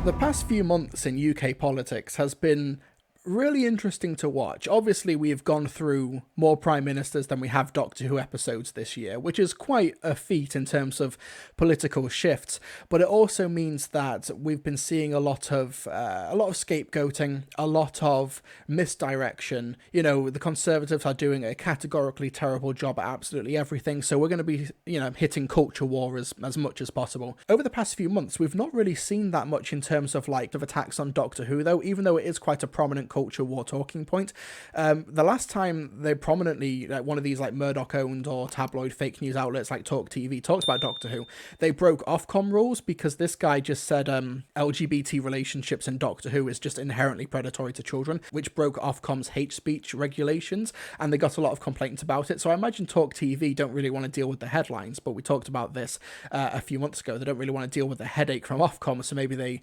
The past few months in UK politics has been really interesting to watch. Obviously, we've gone through more prime ministers than we have Doctor Who episodes this year, which is quite a feat in terms of political shifts. But it also means that we've been seeing a lot of scapegoating, a lot of misdirection. You know, the Conservatives are doing a categorically terrible job at absolutely everything. So we're going to be, hitting culture war as much as possible. Over the past few months, we've not really seen that much in terms of attacks on Doctor Who, though, even though it is quite a prominent culture war talking point. The last time they prominently, one of these Murdoch-owned or tabloid fake news outlets like Talk TV talked about Doctor Who, they broke Ofcom rules because this guy just said LGBT relationships in Doctor Who is just inherently predatory to children, which broke Ofcom's hate speech regulations, and they got a lot of complaints about it. So I imagine Talk TV don't really want to deal with the headlines, but we talked about this a few months ago. They don't really want to deal with the headache from Ofcom, so maybe they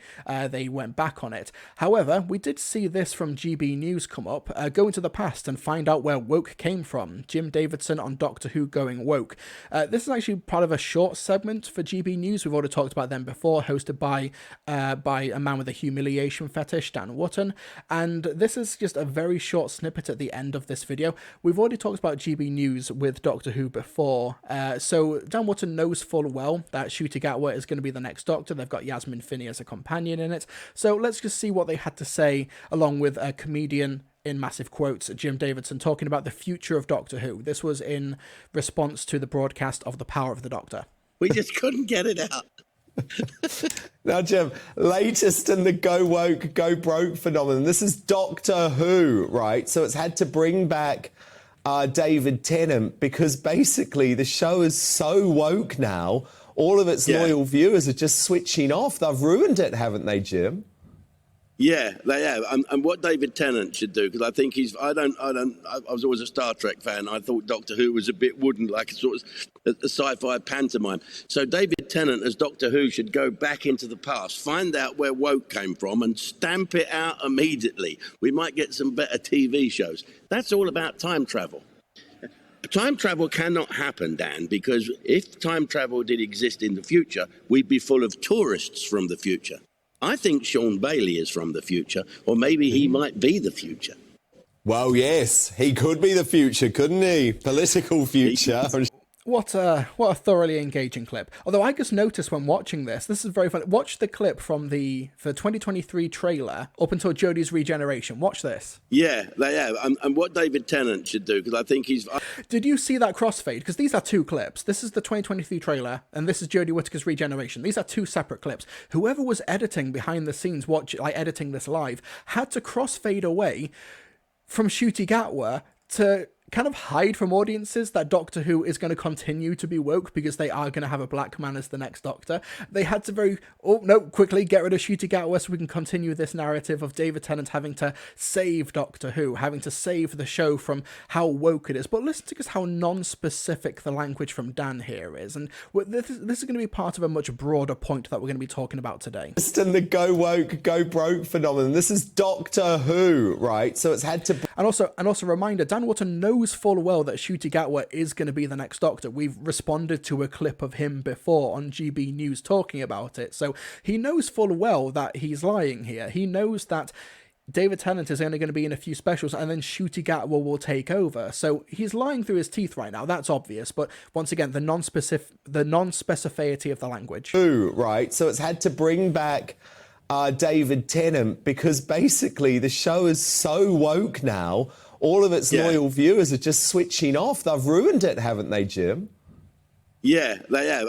went back on it. However, we did see this from GB News come up. Go into the past and find out where woke came from. Jim Davidson on Doctor Who going woke. This is actually part of a short segment for GB News. We've already talked about them before, hosted by a man with a humiliation fetish, Dan Wootton. And this is just a very short snippet at the end of this video. We've already talked about GB News with Doctor Who before. So Dan Wootton knows full well that Ncuti Gatwa is going to be the next Doctor. They've got Yasmin Finney as a companion in it. So let's just see what they had to say, along with a comedian, in massive quotes, Jim Davidson, talking about the future of Doctor Who. This was in response to the broadcast of The Power of the Doctor. We just couldn't get it out. Now, Jim, latest in the go woke, go broke phenomenon. This is Doctor Who, right? So it's had to bring back David Tennant because basically the show is so woke now, all of its loyal viewers are just switching off. They've ruined it, haven't they, Jim? Yeah, they have. And what David Tennant should do, because I think I was always a Star Trek fan. I thought Doctor Who was a bit wooden, like a sort of a sci-fi pantomime. So David Tennant as Doctor Who should go back into the past, find out where woke came from and stamp it out immediately. We might get some better TV shows. That's all about time travel. Time travel cannot happen, Dan, because if time travel did exist in the future, we'd be full of tourists from the future. I think Sean Bailey is from the future, or maybe he might be the future. Well, yes, he could be the future, couldn't he? Political future. What a thoroughly engaging clip. Although I just noticed when watching this is very funny. Watch the clip from the 2023 trailer up until Jodie's regeneration. Watch this. Yeah, they have. And what David Tennant should do, because I think he's... Did you see that crossfade? Because these are two clips. This is the 2023 trailer, and this is Jodie Whittaker's regeneration. These are two separate clips. Whoever was editing behind the scenes, editing this live, had to crossfade away from Ncuti Gatwa to kind of hide from audiences that Doctor Who is going to continue to be woke because they are going to have a black man as the next Doctor. They had to quickly get rid of Ncuti Gatwa so we can continue this narrative of David Tennant having to save Doctor Who, having to save the show from how woke it is. But listen to just how non-specific the language from Dan here is. And this is going to be part of a much broader point that we're going to be talking about today. Just in the go woke, go broke phenomenon. This is Doctor Who, right? So it's had to... And also a reminder, Dan Wootton knows full well that Ncuti Gatwa is going to be the next Doctor. We've responded to a clip of him before on GB News talking about it. So he knows full well that he's lying here. He knows that David Tennant is only going to be in a few specials and then Ncuti Gatwa will take over. So he's lying through his teeth right now. That's obvious. But once again, the non-specificity of the language. Ooh, right. So it's had to bring back David Tennant because basically the show is so woke now, all of its loyal viewers are just switching off. They've ruined it, haven't they, Jim? Yeah, they have.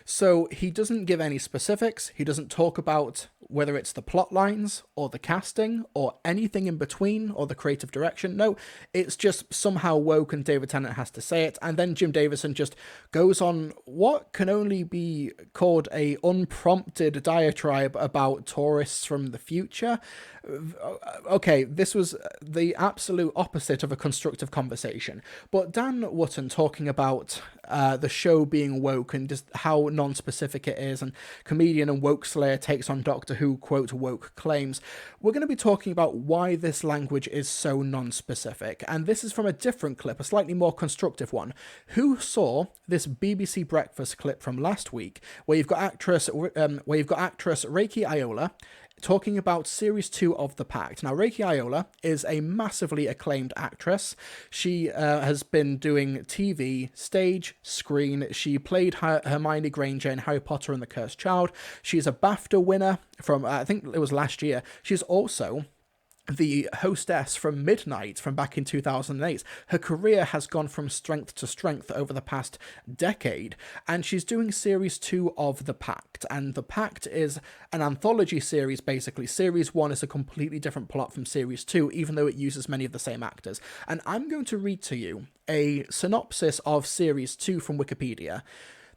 So he doesn't give any specifics. He doesn't talk about whether it's the plot lines or the casting or anything in between or the creative direction. No, it's just somehow woke and David Tennant has to say it. And then Jim Davison just goes on what can only be called a unprompted diatribe about tourists from the future. Okay, this was the absolute opposite of a constructive conversation. But Dan Wootton talking about the show being woke and just how non-specific it is, and comedian and woke slayer takes on Doctor Who, quote, woke claims. We're going to be talking about why this language is so non-specific, and this is from a different clip, a slightly more constructive one. Who saw this BBC Breakfast clip from last week, where you've got actress Reiki Iola talking about Series 2 of The Pact. Now, Reiki Iola is a massively acclaimed actress. She has been doing TV, stage, screen. She played Hermione Granger in Harry Potter and the Cursed Child. She's a BAFTA winner from, I think it was last year. She's also the hostess from Midnight from back in 2008. Her career has gone from strength to strength over the past decade, and she's doing Series 2 of The Pact. And The Pact is an anthology series, basically. Series 1 is a completely different plot from Series 2, even though it uses many of the same actors. And I'm going to read to you a synopsis of Series 2 from Wikipedia.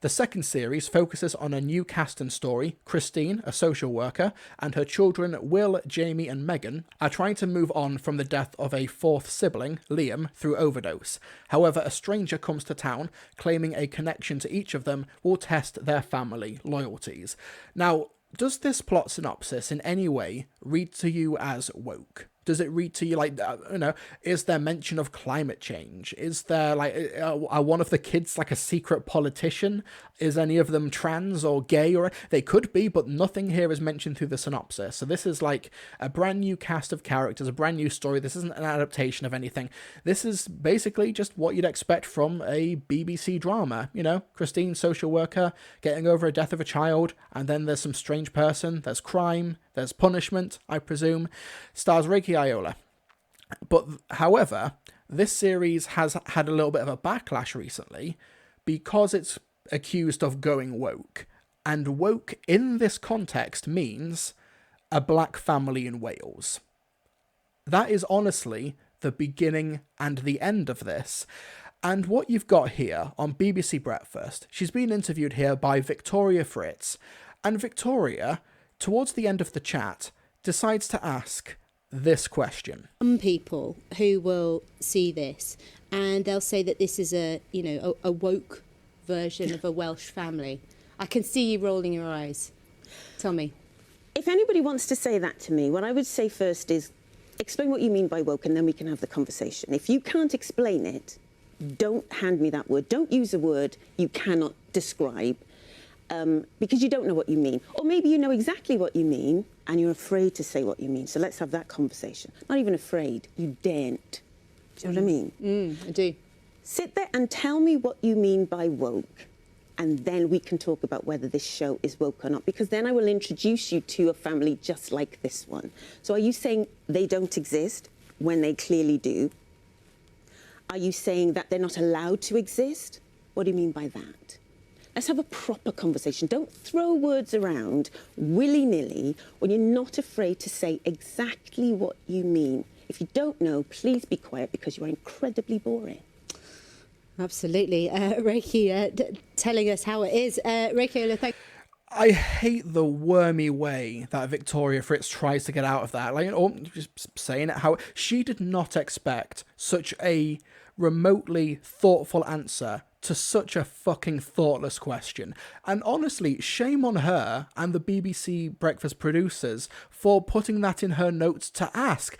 The second series focuses on a new cast and story. Christine, a social worker, and her children Will, Jamie, and Megan are trying to move on from the death of a fourth sibling, Liam, through overdose. However, a stranger comes to town, claiming a connection to each of them will test their family loyalties. Now, does this plot synopsis in any way read to you as woke? Does it read to you like, is there mention of climate change? Is there like, are one of the kids like a secret politician? Is any of them trans or gay? Or they could be, but nothing here is mentioned through the synopsis. So this is like a brand new cast of characters, a brand new story. This isn't an adaptation of anything. This is basically just what you'd expect from a BBC drama. Christine, social worker, getting over a death of a child, and then there's some strange person, there's crime, there's punishment, I presume. Stars Reiki Iola. But, however, this series has had a little bit of a backlash recently because it's accused of going woke. And woke in this context means a black family in Wales. That is honestly the beginning and the end of this. And what you've got here on BBC Breakfast, she's been interviewed here by Victoria Fritz. And Victoria, towards the end of the chat, decides to ask this question. Some people who will see this and they'll say that this is a woke version of a Welsh family. I can see you rolling your eyes. Tell me. If anybody wants to say that to me, what I would say first is explain what you mean by woke, and then we can have the conversation. If you can't explain it, don't hand me that word. Don't use a word you cannot describe. Because you don't know what you mean. Or maybe you know exactly what you mean and you're afraid to say what you mean. So let's have that conversation. Not even afraid, you daren't. Do you know what I mean? I do. Sit there and tell me what you mean by woke, and then we can talk about whether this show is woke or not, because then I will introduce you to a family just like this one. So are you saying they don't exist when they clearly do? Are you saying that they're not allowed to exist? What do you mean by that? Let's have a proper conversation. Don't throw words around willy-nilly when you're not afraid to say exactly what you mean. If you don't know, please be quiet because you are incredibly boring. Absolutely. Reiki telling us how it is. Reiki, thank you. I hate the wormy way that Victoria Fritz tries to get out of that. Or just saying it how she did not expect such a remotely thoughtful answer to such a fucking thoughtless question. And honestly, shame on her and the BBC Breakfast producers for putting that in her notes to ask.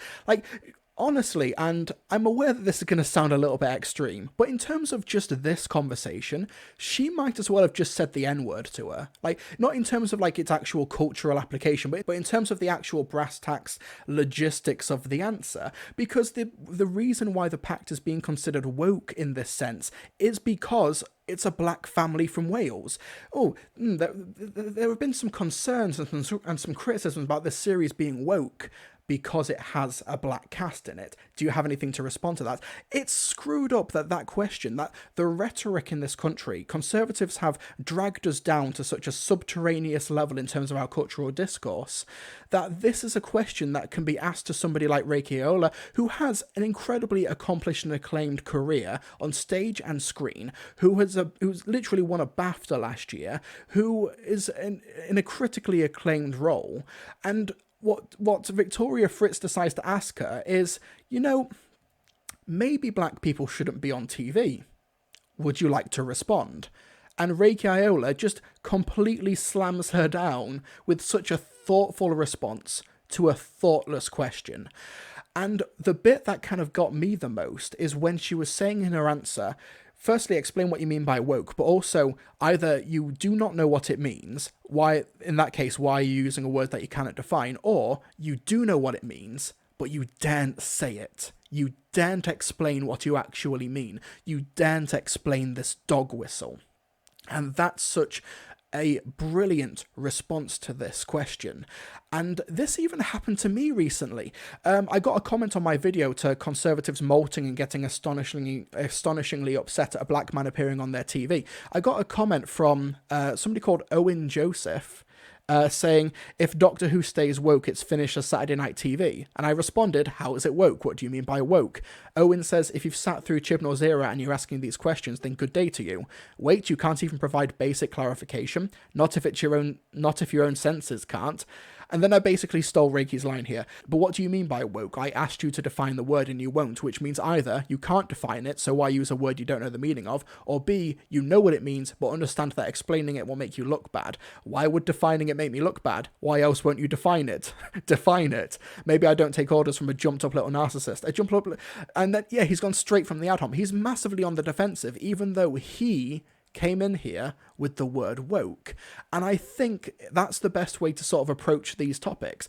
Honestly, and I'm aware that this is going to sound a little bit extreme, but in terms of just this conversation, she might as well have just said the N-word to her. Not in terms of its actual cultural application, but in terms of the actual brass tacks logistics of the answer. Because the reason why the pact is being considered woke in this sense is because it's a black family from Wales. There have been some concerns and some criticisms about this series being woke because it has a black cast in it. Do you have anything to respond to that? It's screwed up that question, that the rhetoric in this country, conservatives have dragged us down to such a subterraneous level in terms of our cultural discourse, that this is a question that can be asked to somebody like Reiki Iola, who has an incredibly accomplished and acclaimed career on stage and screen, who's literally won a BAFTA last year, who is in a critically acclaimed role. And what Victoria Fritz decides to ask her is, maybe black people shouldn't be on TV. Would you like to respond? And Reiki Iola just completely slams her down with such a thoughtful response to a thoughtless question. And the bit that kind of got me the most is when she was saying in her answer, firstly, explain what you mean by woke, but also either you do not know what it means, why, in that case, why are you using a word that you cannot define, or you do know what it means, but you daren't say it. You daren't explain what you actually mean. You daren't explain this dog whistle. And that's such a brilliant response to this question. And this even happened to me recently. I got a comment on my video to conservatives molting and getting astonishingly upset at a black man appearing on their TV. I got a comment from somebody called Owen Joseph, saying, if Doctor Who stays woke, it's finished as Saturday night TV. And I responded, how is it woke? What do you mean by woke? Owen says, if you've sat through Chibnall's era and you're asking these questions, then good day to you. Wait, you can't even provide basic clarification? Not if your own senses can't. And then I basically stole Reiki's line here. But what do you mean by woke? I asked you to define the word and you won't, which means either you can't define it, so why use a word you don't know the meaning of, or B, you know what it means, but understand that explaining it will make you look bad. Why would defining it make me look bad? Why else won't you define it? Define it. Maybe I don't take orders from a jumped up little narcissist. And then, yeah, he's gone straight from the ad hom. He's massively on the defensive, even though he came in here with the word woke. And I think that's the best way to sort of approach these topics.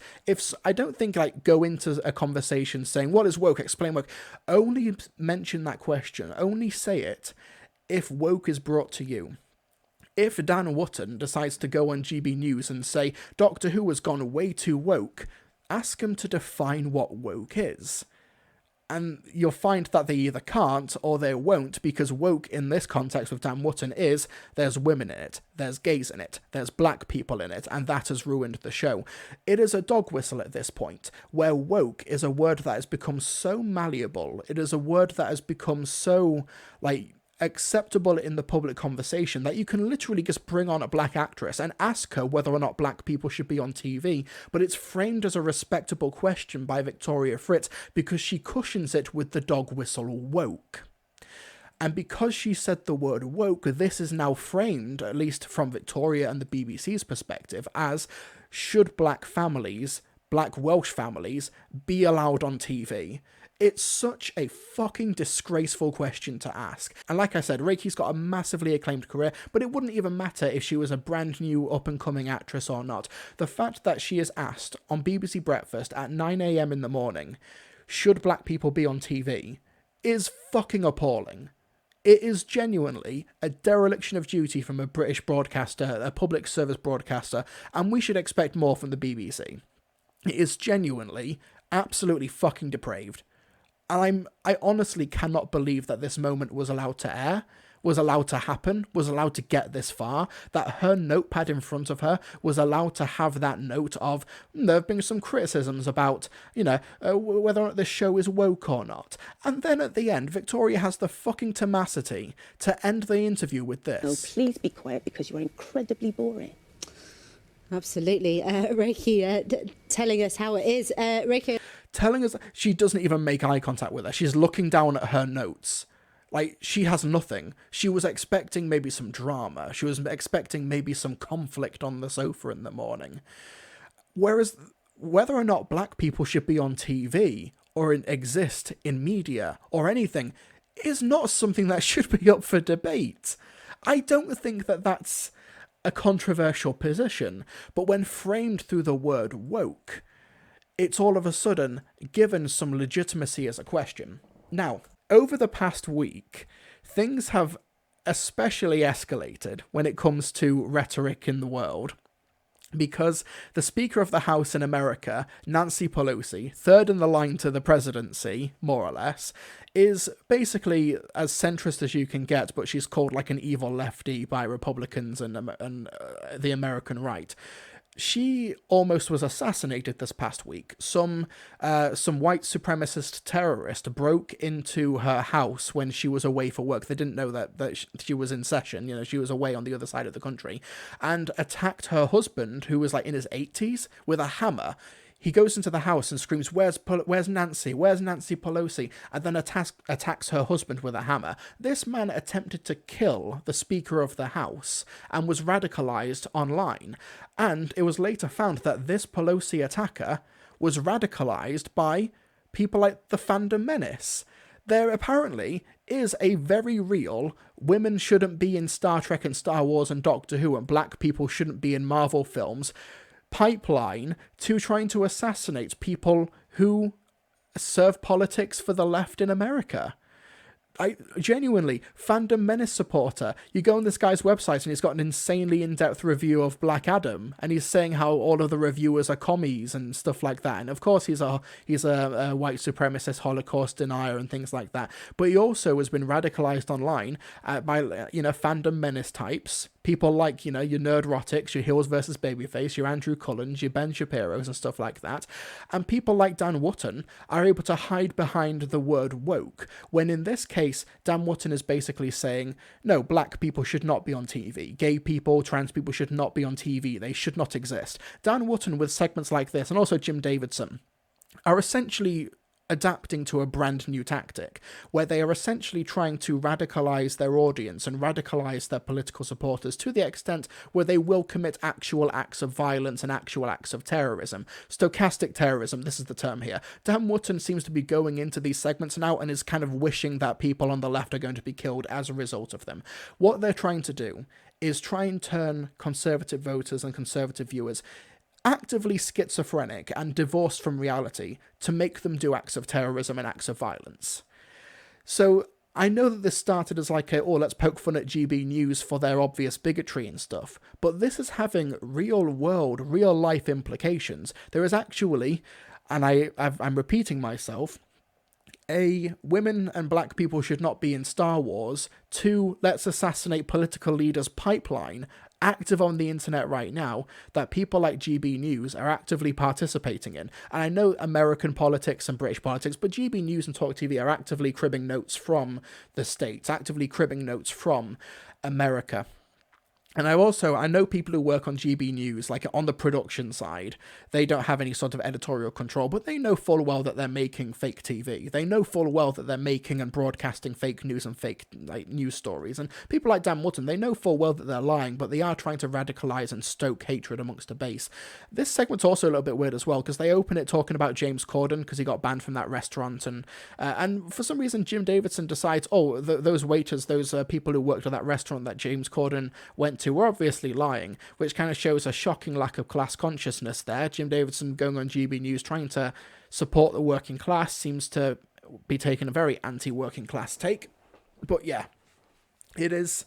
I don't think go into a conversation saying, what is woke? Explain woke. Only mention that question. Only say it if woke is brought to you. If Dan Wootton decides to go on GB News and say, Doctor Who has gone way too woke, ask him to define what woke is. And you'll find that they either can't or they won't, because woke in this context with Dan Wootton is there's women in it, there's gays in it, there's black people in it, and that has ruined the show. It is a dog whistle at this point, where woke is a word that has become so malleable, it is a word that has become so, acceptable in the public conversation that you can literally just bring on a black actress and ask her whether or not black people should be on TV, but it's framed as a respectable question by Victoria Fritz because she cushions it with the dog whistle woke. And because she said the word woke, this is now framed, at least from Victoria and the BBC's perspective, as should black Welsh families, be allowed on TV? It's such a fucking disgraceful question to ask. And like I said, Reiki's got a massively acclaimed career, but it wouldn't even matter if she was a brand new up-and-coming actress or not. The fact that she is asked on BBC Breakfast at 9 a.m. in the morning, should black people be on TV, is fucking appalling. It is genuinely a dereliction of duty from a British broadcaster, a public service broadcaster, and we should expect more from the BBC. It is genuinely, absolutely fucking depraved. And I honestly cannot believe that this moment was allowed to air, was allowed to happen, was allowed to get this far, that her notepad in front of her was allowed to have that note of, there have been some criticisms about, whether or not this show is woke or not. And then at the end, Victoria has the fucking tenacity to end the interview with this. Oh, please be quiet because you are incredibly boring. Absolutely. Reiki telling us how it is. Reiki telling us she doesn't even make eye contact with her. She's looking down at her notes. She has nothing. She was expecting maybe some drama. She was expecting maybe some conflict on the sofa in the morning. Whereas whether or not black people should be on TV or exist in media or anything is not something that should be up for debate. I don't think that that's a controversial position, but when framed through the word woke, it's all of a sudden given some legitimacy as a question. Now, over the past week, things have especially escalated when it comes to rhetoric in the world, because the Speaker of the House in America, Nancy Pelosi, third in the line to the presidency, more or less, is basically as centrist as you can get, but she's called an evil lefty by Republicans and the American right. She almost was assassinated this past week. Some white supremacist terrorist broke into her house when she was away for work. They didn't know that she was in session. She was away on the other side of the country, and attacked her husband, who was in his 80s, with a hammer. he goes into the house and screams, where's Nancy? Where's Nancy Pelosi? And then attacks her husband with a hammer. This man attempted to kill the Speaker of the House and was radicalized online. And it was later found that this Pelosi attacker was radicalized by people like the Fandom Menace. There apparently is a very real women shouldn't be in Star Trek and Star Wars and Doctor Who and black people shouldn't be in Marvel films pipeline to trying to assassinate people who serve politics for the left in America. I genuinely, Fandom Menace supporter. You go on this guy's website and he's got an insanely in-depth review of Black Adam, and he's saying how all of the reviewers are commies and stuff like that. And of course, he's a white supremacist, Holocaust denier, and things like that. But he also has been radicalized online by Fandom Menace types. People like, your Nerdrotics, your Heels versus Babyface, your Andrew Cullens, your Ben Shapiro's and stuff like that. And people like Dan Wootton are able to hide behind the word woke, when in this case, Dan Wootton is basically saying, no, black people should not be on TV. Gay people, trans people should not be on TV. They should not exist. Dan Wootton, with segments like this, and also Jim Davidson, are essentially adapting to a brand new tactic where they are essentially trying to radicalize their audience and radicalize their political supporters to the extent where they will commit actual acts of violence and actual acts of terrorism. Stochastic terrorism, this is the term here. Dan Wootton seems to be going into these segments now and is kind of wishing that people on the left are going to be killed as a result of them. What they're trying to do is try and turn conservative voters and conservative viewers actively schizophrenic and divorced from reality to make them do acts of terrorism and acts of violence. So I know that this started as like let's poke fun at GB News for their obvious bigotry and stuff, but this is having real world, real life implications. There is actually, and I'm repeating myself, a women and black people should not be in Star Wars, to let's assassinate political leaders pipeline active on the internet right now that people like GB News are actively participating in. And I know American politics and British politics, but GB News and Talk TV are actively cribbing notes from the States, actively cribbing notes from America. And I know people who work on GB News, like on the production side, they don't have any sort of editorial control, but they know full well that they're making fake TV. They know full well that they're making and broadcasting fake news and fake news stories. And people like Dan Wootton, they know full well that they're lying, but they are trying to radicalize and stoke hatred amongst the base. This segment's also a little bit weird as well, because they open it talking about James Corden, because he got banned from that restaurant, and for some reason Jim Davidson decides, those waiters, those people who worked at that restaurant that James Corden went to were obviously lying, which kind of shows a shocking lack of class consciousness there. Jim Davidson going on GB News trying to support the working class seems to be taking a very anti-working class take. But yeah, it's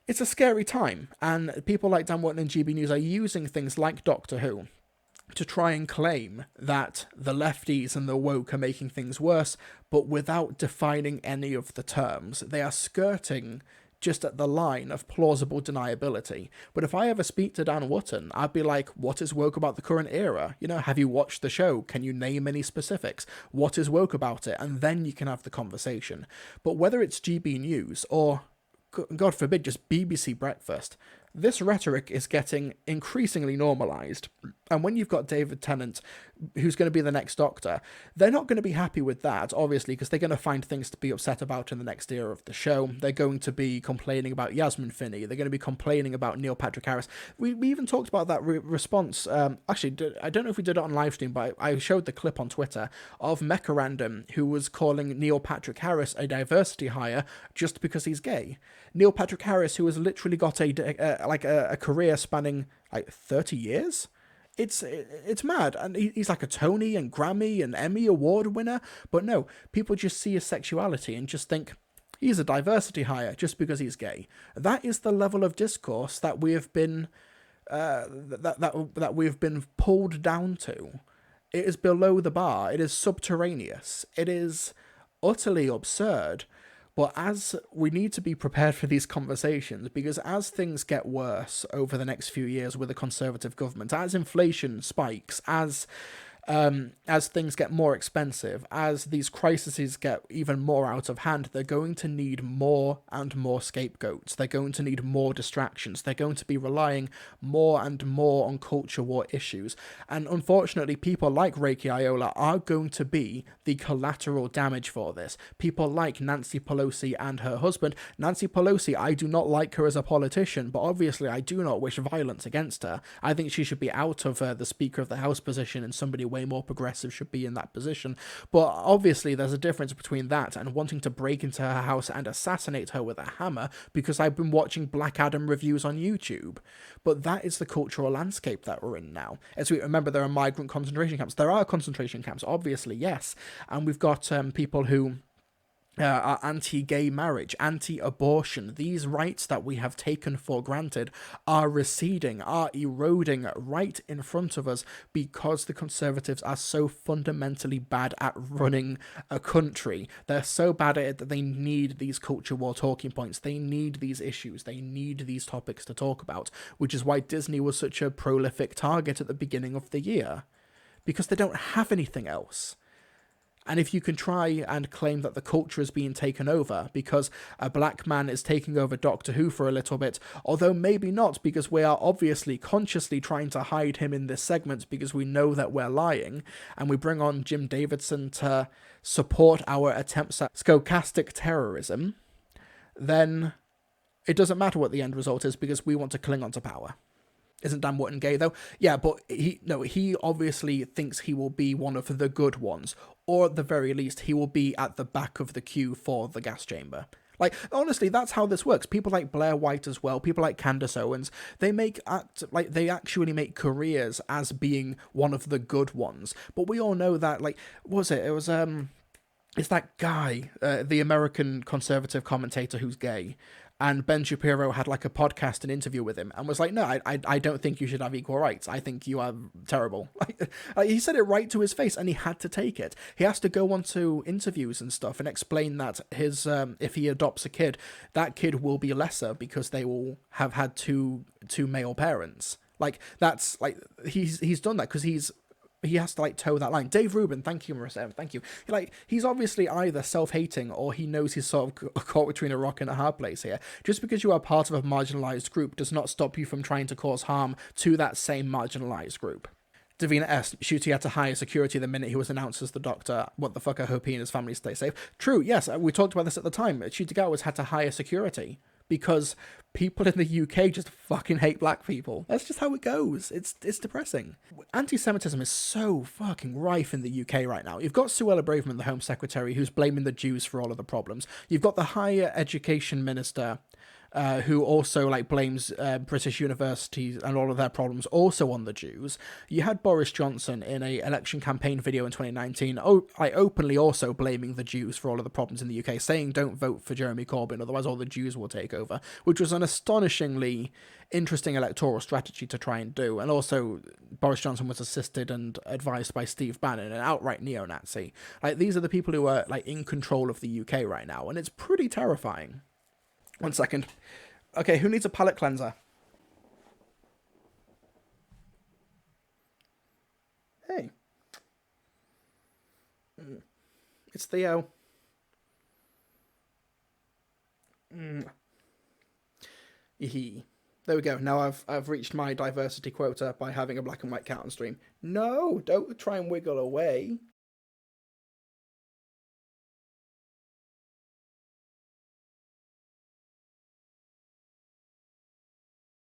a scary time, and people like Dan Wootton and GB News are using things like Doctor Who to try and claim that the lefties and the woke are making things worse, but without defining any of the terms. They are skirting just at the line of plausible deniability. But if I ever speak to Dan Wootton, I'd be like, what is woke about the current era? Have you watched the show? Can you name any specifics? What is woke about it? And then you can have the conversation. But whether it's GB News or, God forbid, just BBC Breakfast, this rhetoric is getting increasingly normalised. And when you've got David Tennant, who's going to be the next Doctor, they're not going to be happy with that, obviously, because they're going to find things to be upset about in the next era of the show. They're going to be complaining about Yasmin Finney. They're going to be complaining about Neil Patrick Harris. We even talked about that response. Actually, I don't know if we did it on live stream, but I showed the clip on Twitter of Mecha Random, who was calling Neil Patrick Harris a diversity hire just because he's gay. Neil Patrick Harris, who has literally got a career spanning 30 years. It's mad, and he's like a Tony and Grammy and Emmy award winner, but no, people just see his sexuality and just think he's a diversity hire just because he's gay. That is the level of discourse that we have been that we've been pulled down to. It is below the bar. It is subterraneous. It is utterly absurd. But as we need to be prepared for these conversations, because as things get worse over the next few years with a Conservative government, as inflation spikes, as as things get more expensive, as these crises get even more out of hand, they're going to need more and more scapegoats. They're going to need more distractions. They're going to be relying more and more on culture war issues. And unfortunately, people like Reiki Iola are going to be the collateral damage for this. People like Nancy Pelosi and her husband. Nancy Pelosi, I do not like her as a politician, but obviously I do not wish violence against her. I think she should be out of the Speaker of the House position, and somebody way more progressive should be in that position. But obviously there's a difference between that and wanting to break into her house and assassinate her with a hammer, because I've been watching Black Adam reviews on YouTube. But that is the cultural landscape that we're in now. As we remember, there are migrant concentration camps. There are concentration camps, obviously, yes. And we've got people who are anti-gay marriage, anti-abortion. These rights that we have taken for granted are receding, are eroding right in front of us, because the Conservatives are so fundamentally bad at running a country. They're so bad at it that they need these culture war talking points. They need these issues. They need these topics to talk about, which is why Disney was such a prolific target at the beginning of the year, because they don't have anything else. And if you can try and claim that the culture is being taken over because a black man is taking over Doctor Who for a little bit, although maybe not, because we are obviously consciously trying to hide him in this segment because we know that we're lying, and we bring on Jim Davidson to support our attempts at stochastic terrorism, then it doesn't matter what the end result is, because we want to cling on to power. Isn't Dan Wootton gay, though? Yeah, but he obviously thinks he will be one of the good ones. Or at the very least, he will be at the back of the queue for the gas chamber. Like, honestly, that's how this works. People like Blair White as well, people like Candace Owens, they actually make careers as being one of the good ones. But we all know that, it's that guy, the American conservative commentator who's gay. And Ben Shapiro had like a podcast and interview with him and was like, no, I don't think you should have equal rights. I think you are terrible. He said it right to his face, and he had to take it. He has to go on to interviews and stuff and explain that his if he adopts a kid, that kid will be lesser because they will have had two male parents. Like, that's like he's done that because he has to, like, toe that line. Dave Rubin, thank you, Marissa, thank you. Like, he's obviously either self-hating or he knows he's sort of caught between a rock and a hard place here. Just because you are part of a marginalised group does not stop you from trying to cause harm to that same marginalised group. Davina S. Shuti had to hire security the minute he was announced as the Doctor. What the fuck, I hope he and his family stay safe. True, yes, we talked about this at the time. Ncuti Gatwas had to hire security because people in the UK just fucking hate black people. That's just how it goes. It's depressing. Anti-Semitism is so fucking rife in the UK right now. You've got Suella Braverman, the Home Secretary, who's blaming the Jews for all of the problems. You've got the Higher Education Minister, who also blames British universities and all of their problems also on the Jews. You had Boris Johnson in a election campaign video in 2019, openly also blaming the Jews for all of the problems in the UK, saying don't vote for Jeremy Corbyn, otherwise all the Jews will take over, which was an astonishingly interesting electoral strategy to try and do. And also, Boris Johnson was assisted and advised by Steve Bannon, an outright neo-Nazi. These are the people who are in control of the UK right now, and it's pretty terrifying. 1 second. Okay, who needs a palate cleanser? Hey. It's Theo. There we go. Now I've reached my diversity quota by having a black and white cat on stream. No, don't try and wiggle away.